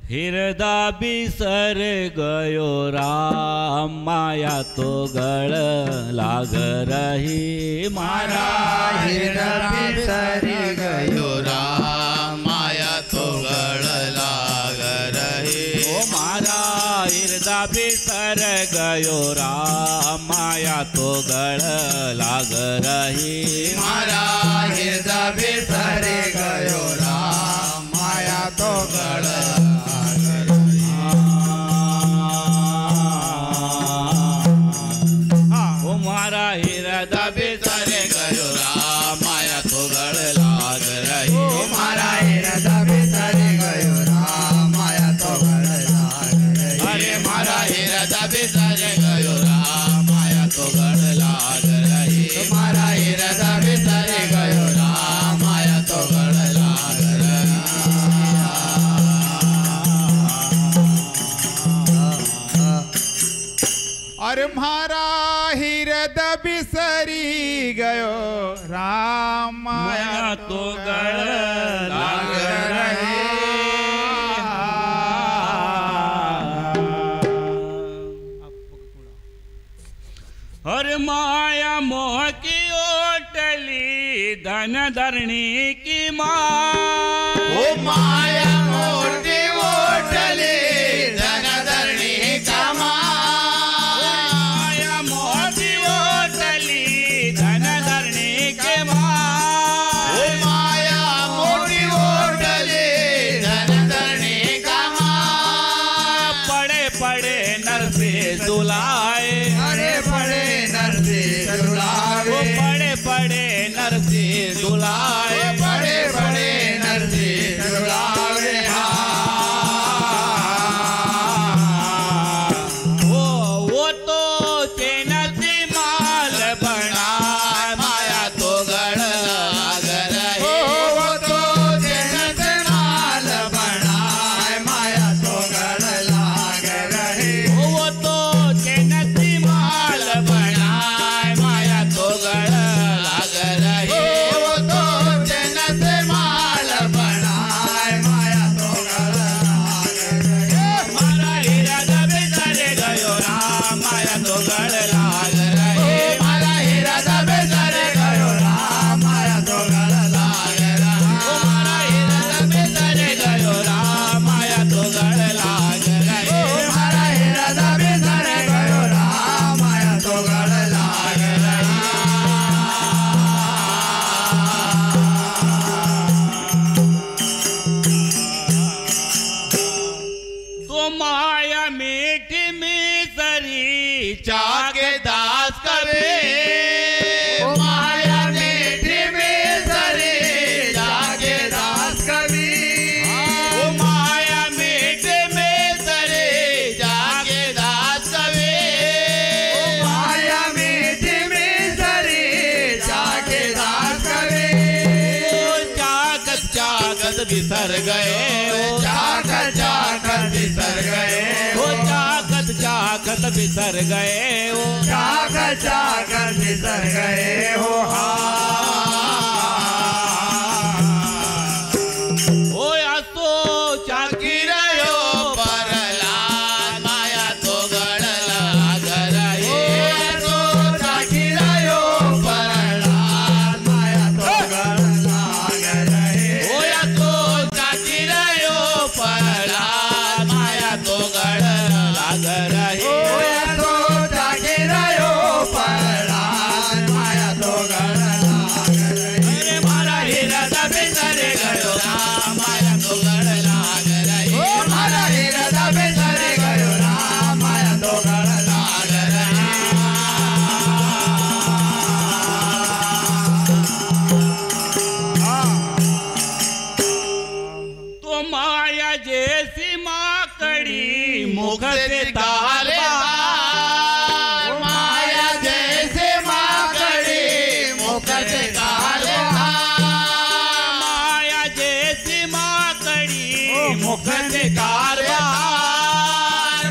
हिरदा बिसर गयो राम माया तो गळ लाग रही मारा हिरदा बिसर गयो राम माया तो गळ लाग रही ओ मारा हिरदा बिसर गयो राम माया तो गळ लाग रही मारा हिरदा बिसर गयो राम माया तो गळ मारा हिरदा बिसर गयो राम माया तो गळ लाग रही मारा हिरदा बिसर गयो राम माया तो गळ लाग रही अरे मारा हिरदा बिसर गयो राम माया तो गळ लाग रही मारा हिरदा बिसर गयो राम माया तो गळ लाग रही अरे मारा हिरद बिसरी गयो राम माया तो गळ लाग रही हर माया मोह की ओटली धन धरणी की माँ ओ माया मोठी ओटली धन धरणी का माया मोठी ओटली धन धरणी के माँ ओ माया मोठी ओटली धन धरणी का पड़े पड़े नर से दुलाए अरे बड़े नरसी दुलावे पड़े पड़े नर से दुलाए बड़े बड़े नरसी दुलावे वो तो चेनती माल बना माया तो गढ़ लाग रही वो तो जन्नत माल बनाए माया तो गढ़ लाग रहे वो तो चेनती माल बना माया तो गढ़ लाग रही वो तो जन्नत माल बनाए माया तो गढ़ लाग रहे मारा हिरदा बिसर गयो राम माया तो गढ़ लाग रही मारा हिरदा बिसर गयो राम माया तो गढ़ लाग रहे मारा हिरदा बिसर गयो राम माया तो गढ़ लाग रही मारा हिरदा बिसर गयो राम माया तो गढ़ लाग तो माया मीठी मिसरी चाके दास कभी ओ माया मीठी मिसरी जागे दास कवि ओ माया मीठी मिसरी जाके दास कभी माया मीठी मिसरी जागे दास कवि ओ चाकत चाकत बिसर गए ओ जाकर जाकर बिसर गए ओ चाकत चाकत बिसर गए ओ जाकर जाकर बिसर गए हो ओ असो चाकी रहो परला माया तो गढ़ लाग रही तो जागी रहो परलाल माया तो गढ़ लाग रहे ओ असो चाकी रहो परला माया तो गढ़ लाग रही तो जागी रहो परलाल माया तो गढ़ लाग रहे अरे मारा हिरदा बिसर गयो राम माया तो गढ़ लाग रही ओ मारा हिरदा बिसर गयो राम माया तो गढ़ लाग रहे तो माया जैसी माकड़ी मुख से ताल माया जैसे माकड़ी मुकट काल माया जैसी माकड़ी मुख से ताल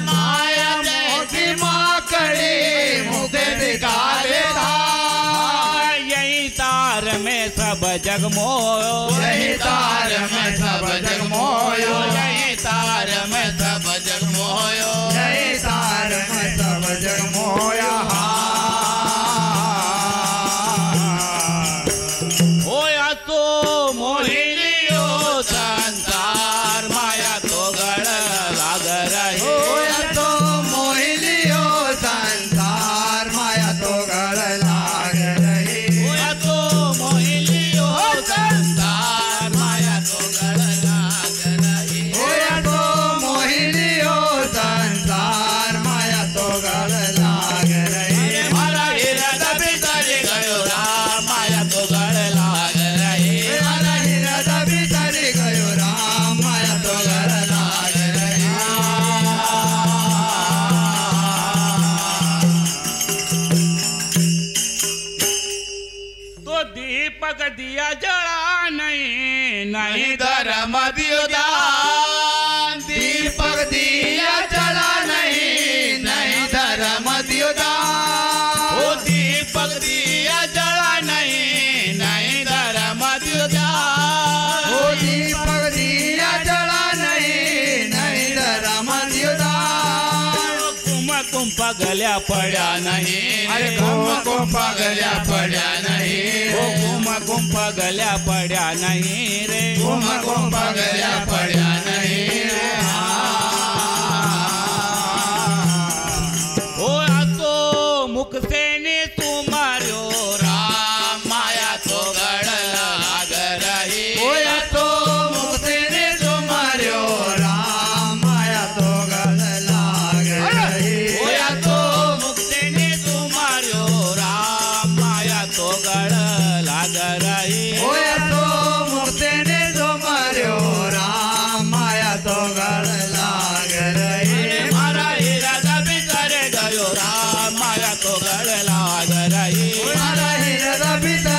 माया मोटी माकड़ी मुकट काल यही तार में सब जग मोयो यही तार में सब जग मोयो यही तार गल्या पड्या नाही अरे कुम गल्या पड्या नाही हो कुम गल्या पड्या नाही रे कुम गल्या पड्या नाही रे हो असो मुखसेने तू मार्यो राम माया तो गडला गरही होया तो मुक्तीने जो मार्यो राम माया तो गळला गरही होया तो मुक्तेने तू मार्यो राम माया तो गडला गरही होया तो मुक्तीने जो मार्यो राम माया तो गळला गरही मारा हिरा बिचारे गयो राम माया तो गडला गरही मारा हिरदा भीतर